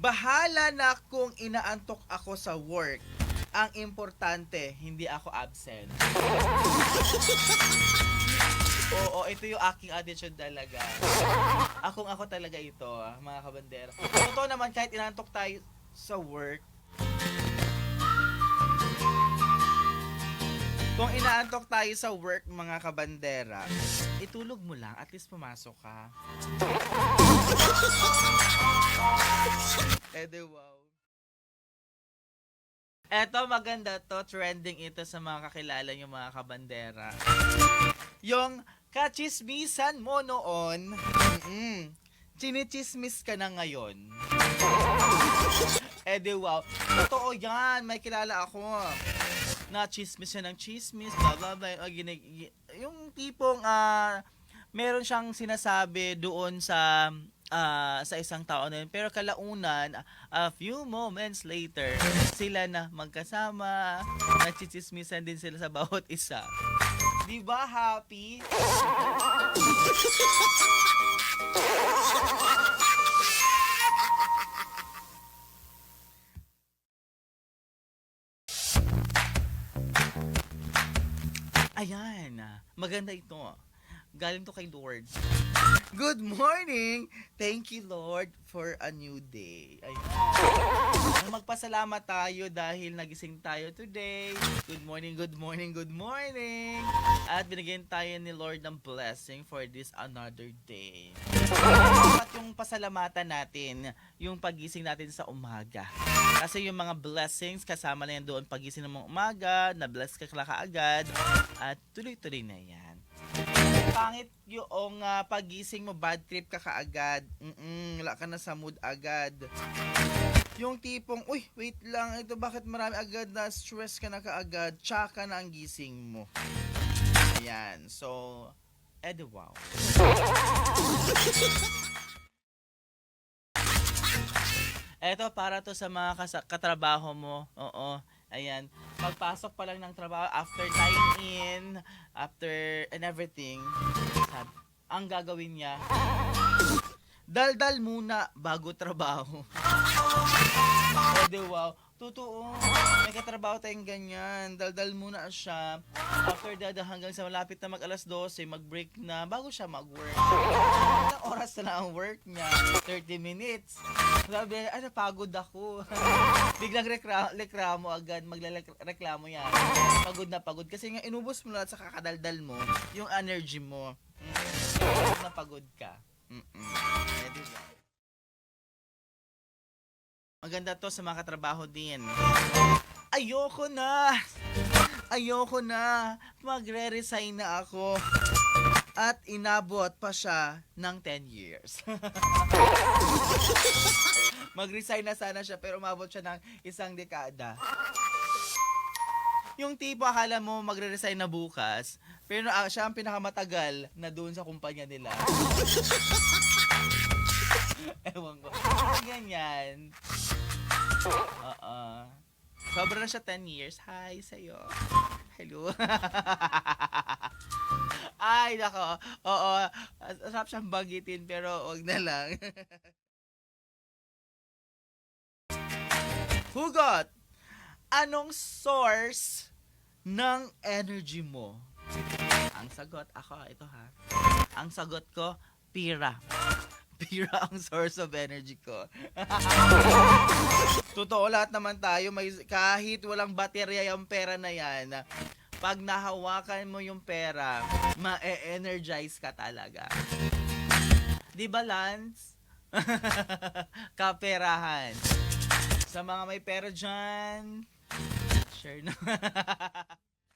Bahala na kung inaantok ako sa work. Ang importante, hindi ako absent. Oo, ito yung aking attitude talaga. Ako talaga ito, mga kabandera. Totoo naman, kahit inaantok tayo sa work, kung inaantok tayo sa work, mga kabandera, itulog mo lang, at least pumasok ka. Wow. Eto, maganda to. Trending ito sa mga kakilala nyo, mga kabandera. Yung kachismisan mo noon, chinichismis ka na ngayon. Wow. Totoo yan. May kilala ako na chismis siya ng chismis, blah blah blah. Yung tipong, meron siyang sinasabi doon sa isang tao na yun. Pero kalaunan, a few moments later, sila na magkasama, nagchichismisan din sila sa bawat isa. Di ba happy? Ayan, maganda ito. Galing to kay Lord. Good morning! Thank you, Lord, for a new day. Ayan. Magpasalamat tayo dahil nagising tayo today. Good morning, good morning, good morning! At binigyan tayo ni Lord ng blessing for this another day. At yung pasalamatan natin, yung pagising natin sa umaga. Kasi yung mga blessings, kasama na yan doon pagising ng mga umaga, na-bless ka kaagad, at tuloy-tuloy na yan. Pangit yung pagising mo, bad trip ka kaagad. Wala ka na sa mood agad. Yung tipong, uy, wait lang, ito bakit marami agad na stress ka na kaagad, tsaka na ang gising mo. Ayan, so, wow. Eto, para to sa mga katrabaho mo. Oo, ayan. Pagpasok pa lang ng trabaho, after tying in, after and everything, ang gagawin niya, daldal muna bago trabaho. Wow. Totoo. May katrabaho tayong ganyan. Daldal muna siya. After that, hanggang sa malapit na mag-alas 12, mag-break na bago siya mag-work. Ilang oras na ang work niya? 30 minutes. Sabi, napagod ako. Biglang reklamo agad. Magreklamo yan. Pagod na pagod. Kasi nga, inubos mo lahat sa kakadaldal mo, yung energy mo. Pagod na pagod ka. Diba? Maganda to sa mga katrabaho din. Ayoko na. Magre-resign na ako. At inabot pa siya ng 10 years. Mag-resign na sana siya pero umabot siya ng 1 dekada. Yung tipo akala mo magre-resign na bukas, pero siya ang pinakamatagal na doon sa kumpanya nila. Ewan ko. Ganyan. Sobra na siya 10 years. Hi sa'yo. Hello. Ay, nako. Oo. Sarap siyang bagitin pero wag na lang. Hugot! Anong source ng energy mo? Ang sagot, ito ha. Ang sagot ko, pira. Pira ang source of energy ko. Totoo, lahat naman tayo, kahit walang baterya yung pera na yan, pag nahawakan mo yung pera, ma-energize ka talaga. Di ba, Lance? Kaperahan. Sa mga may pera dyan, share na.